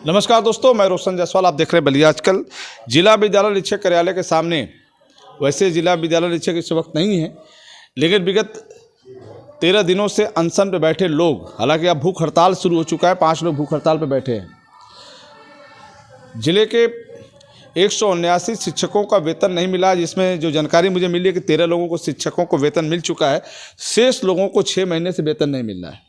नमस्कार दोस्तों, मैं रोशन जायसवाल। आप देख रहे हैं बलिया आजकल। जिला विद्यालय निरीक्षक कार्यालय के सामने, वैसे जिला विद्यालय निरीक्षक इस वक्त नहीं है, लेकिन विगत 13 दिनों से अनशन पे बैठे लोग, हालांकि अब भूख हड़ताल शुरू हो चुका है, 5 लोग भूख हड़ताल पे बैठे हैं। जिले के 179 शिक्षकों का वेतन नहीं मिला, जिसमें जो जानकारी मुझे मिली है कि 13 लोगों को शिक्षकों को वेतन मिल चुका है, शेष लोगों को 6 महीने से वेतन नहीं मिल रहा है।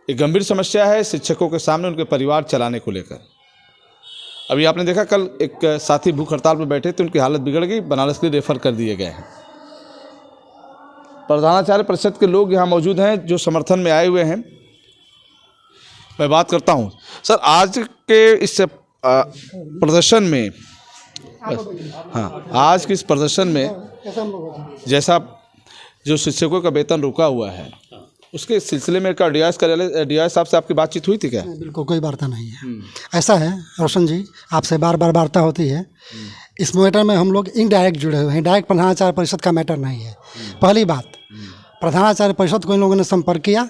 एक गंभीर समस्या है शिक्षकों के सामने उनके परिवार चलाने को लेकर। अभी आपने देखा, कल एक साथी भूख हड़ताल पर बैठे थे, उनकी हालत बिगड़ गई, बनारस के लिए रेफर कर दिए गए हैं। प्रधानाचार्य परिषद के लोग यहाँ मौजूद हैं जो समर्थन में आए हुए हैं। मैं बात करता हूँ सर, आज के इस प्रदर्शन में, आज के इस प्रदर्शन में जैसा जो शिक्षकों का वेतन रुका हुआ है, उसके सिलसिले में का डीआईएस साहब से आपकी बातचीत हुई थी क्या? बिल्कुल कोई वार्ता नहीं है। ऐसा है रोशन जी, आपसे बार बार वार्ता होती है। इस मैटर में हम लोग इनडायरेक्ट जुड़े हुए हैं, डायरेक्ट प्रधानाचार्य परिषद का मैटर नहीं है। पहली बात, प्रधानाचार्य परिषद को इन लोगों ने संपर्क किया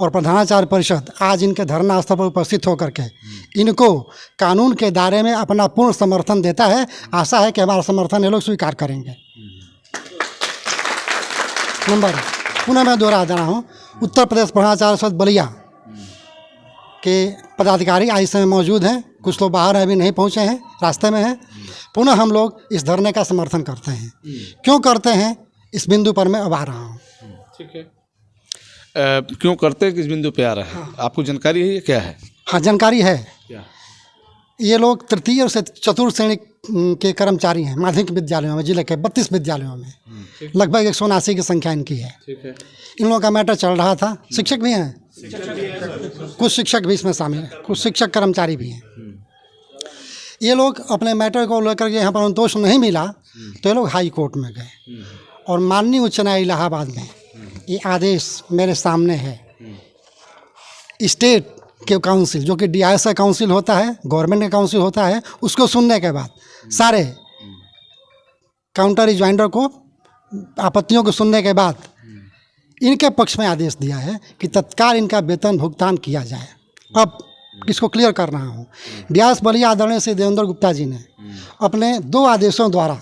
और प्रधानाचार्य परिषद आज इनके धरना स्थल पर उपस्थित होकर के इनको कानून के दायरे में अपना पूर्ण समर्थन देता है। आशा है कि हमारा समर्थन ये लोग स्वीकार करेंगे। नंबर, पुनः मैं दोहरा दे रहा हूँ, उत्तर प्रदेश प्रधानाचार्य परिषद बलिया के पदाधिकारी आज समय मौजूद हैं। कुछ लोग बाहर अभी नहीं पहुँचे हैं, रास्ते में हैं। पुनः हम लोग इस धरने का समर्थन करते हैं। क्यों करते हैं, इस बिंदु पर मैं अब आ रहा हूँ। ठीक है, क्यों करते हैं, किस बिंदु पे आ रहा है? आपको जानकारी है, ये क्या है? हाँ, जानकारी है। क्या? ये लोग तृतीय से चतुर्थ श्रेणी के कर्मचारी हैं माध्यमिक विद्यालयों में, जिले के 32 विद्यालयों में। लगभग 179 की संख्या इनकी है। ठीक है। इन लोगों का मैटर चल रहा था। शिक्षक भी हैं, कुछ शिक्षक भी इसमें शामिल हैं, कुछ शिक्षक कर्मचारी भी हैं। ये लोग अपने मैटर को लेकर के यहाँ पर संतोष नहीं मिला तो ये लोग हाई कोर्ट में गए और माननीय उच्च न्यायालय इलाहाबाद में ये आदेश मेरे सामने है। स्टेट के काउंसिल, जो कि डीआईएस का काउंसिल होता है, गवर्नमेंट का काउंसिल होता है, उसको सुनने के बाद सारे काउंटर रिजॉइंडर को आपत्तियों को सुनने के बाद इनके पक्ष में आदेश दिया है कि तत्काल इनका वेतन भुगतान किया जाए। अब इसको क्लियर कर रहा हूँ। डीआईएस बलिया आदरणीय श्री देवेंद्र गुप्ता जी ने अपने 2 आदेशों द्वारा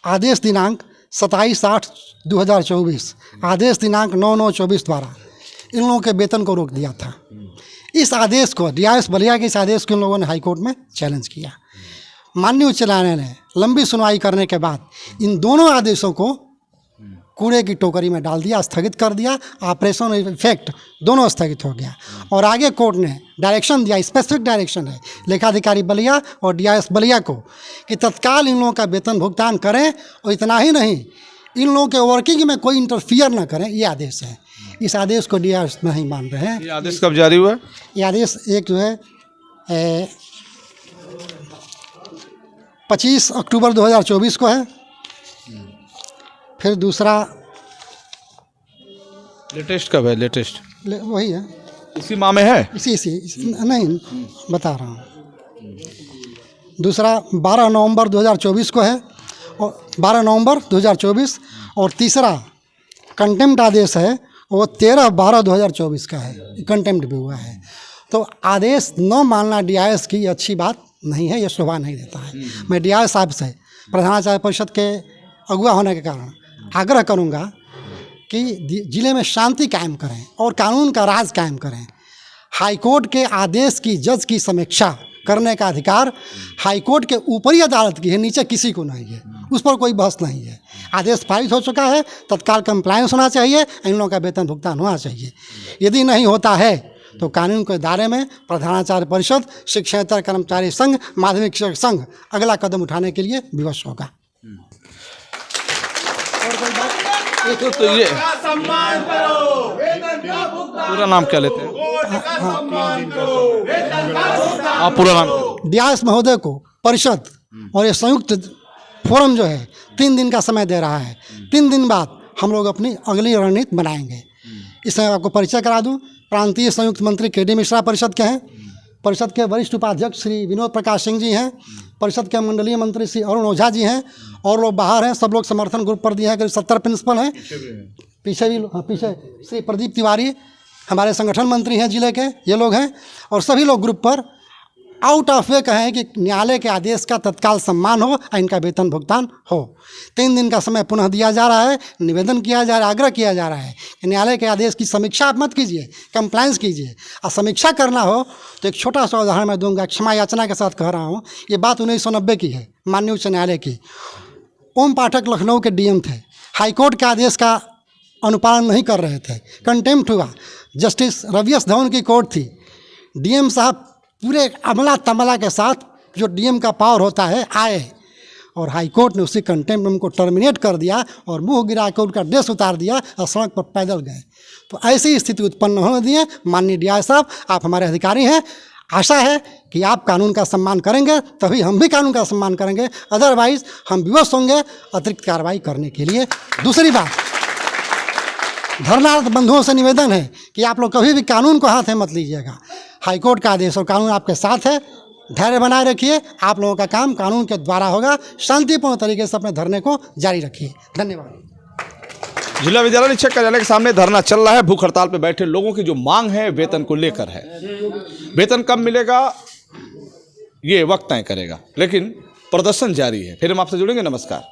आदेश दिनांक 27/8/2024, आदेश दिनांक 9/9/24 द्वारा इन लोगों के वेतन को रोक दिया था। इस आदेश को, डीआईएस बलिया के इस आदेश को इन लोगों ने हाईकोर्ट में चैलेंज किया। माननीय उच्च न्यायालय ने लंबी सुनवाई करने के बाद इन दोनों आदेशों को कूड़े की टोकरी में डाल दिया, स्थगित कर दिया। ऑपरेशन इफेक्ट दोनों स्थगित हो गया और आगे कोर्ट ने डायरेक्शन दिया, स्पेसिफिक डायरेक्शन है लेखाधिकारी बलिया और डीआईएस बलिया को कि तत्काल इन लोगों का वेतन भुगतान करें और इतना ही नहीं, इन लोगों के वर्किंग में कोई इंटरफियर ना करें। ये आदेश है। इस आदेश को डीआईएस नहीं मान रहे हैं। ये आदेश कब जारी हुआ? ये आदेश एक जो है 25 अक्टूबर 2024 को है। फिर दूसरा लेटेस्ट कब है? लेटेस्ट वही है, इसी माह में है। इसी नहीं बता रहा हूँ। दूसरा 12 नवंबर 2024 को है, और 12 नवंबर 2024। और तीसरा कंटेम्प्ट आदेश है, वो 13/12/2024 का है, कंटेम्प्ट भी हुआ है। तो आदेश न मानना डीआईएस की अच्छी बात नहीं है, ये शोभा नहीं देता है। मैं डीआईएस साहब से प्रधानाचार्य परिषद के अगुआ होने के कारण आग्रह करूंगा कि जिले में शांति कायम करें और कानून का राज कायम करें। हाईकोर्ट के आदेश की, जज की समीक्षा करने का अधिकार हाईकोर्ट के ऊपरी अदालत की है, नीचे किसी को नहीं है। उस पर कोई बहस नहीं है। आदेश पारित हो चुका है, तत्काल कंप्लायंस होना चाहिए, इन लोगों का वेतन भुगतान होना चाहिए। यदि नहीं होता है तो कानून के दायरे में प्रधानाचार्य परिषद, शिक्षकेतर कर्मचारी संघ, माध्यमिक शिक्षक संघ अगला कदम उठाने के लिए विवश होगा। तो ये पूरा नाम क्या लेते हैं आप? पूरा नाम डीआईएस महोदय को परिषद और ये संयुक्त फोरम जो है 3 दिन का समय दे रहा है। 3 दिन बाद हम लोग अपनी अगली रणनीति बनाएंगे। इसमें आपको परिचय करा दूं, प्रांतीय संयुक्त मंत्री के डी मिश्रा परिषद के हैं, परिषद के वरिष्ठ उपाध्यक्ष श्री विनोद प्रकाश सिंह जी हैं, परिषद के मंडलीय मंत्री श्री अरुण ओझा जी हैं, और लोग बाहर हैं। सब लोग समर्थन ग्रुप पर दिए हैं, करीब 70 प्रिंसिपल हैं। पीछे भी, पीछे श्री प्रदीप तिवारी हमारे संगठन मंत्री हैं जिले के, ये लोग हैं, और सभी लोग ग्रुप पर आउट ऑफ वे कहें कि न्यायालय के आदेश का तत्काल सम्मान हो और इनका वेतन भुगतान हो। 3 दिन का समय पुनः दिया जा रहा है। निवेदन किया जा रहा है, आग्रह किया जा रहा है कि न्यायालय के आदेश की समीक्षा आप मत कीजिए, कंप्लायंस कीजिए। और समीक्षा करना हो तो एक छोटा सा उदाहरण मैं दूंगा, क्षमा याचना के साथ कह रहा हूँ। ये बात 1990 की है, माननीय उच्च न्यायालय की। ओम पाठक लखनऊ के डीएम थे, हाईकोर्ट के आदेश का अनुपालन नहीं कर रहे थे, कंटेम्प्ट हुआ। जस्टिस रवियस धवन की कोर्ट थी। डीएम साहब पूरे अमला तमला के साथ, जो डीएम का पावर होता है, आए और हाई कोर्ट ने उसी कंटेम्प्ट उनको टर्मिनेट कर दिया और मुंह गिरा के उनका ड्रेस उतार दिया और सड़क पर पैदल गए। तो ऐसी स्थिति उत्पन्न होने दिए। माननीय डीआई साहब, आप हमारे अधिकारी हैं, आशा है कि आप कानून का सम्मान करेंगे, तभी हम भी कानून का सम्मान करेंगे, अदरवाइज हम विवश होंगे अतिरिक्त कार्रवाई करने के लिए। दूसरी बात, धरनारत बंधुओं से निवेदन है कि आप लोग कभी भी कानून को हाथ में मत लीजिएगा। हाईकोर्ट का आदेश और कानून आपके साथ है, धैर्य बनाए रखिए। आप लोगों का काम कानून के द्वारा होगा। शांतिपूर्ण तरीके से अपने धरने को जारी रखिए। धन्यवाद। जिला विद्यालय निरीक्षक कार्यालय के सामने धरना चल रहा है। भूख हड़ताल पर बैठे लोगों की जो मांग है वेतन को लेकर है। वेतन कब मिलेगा ये वक्त तय करेगा, लेकिन प्रदर्शन जारी है। फिर हम आपसे जुड़ेंगे। नमस्कार।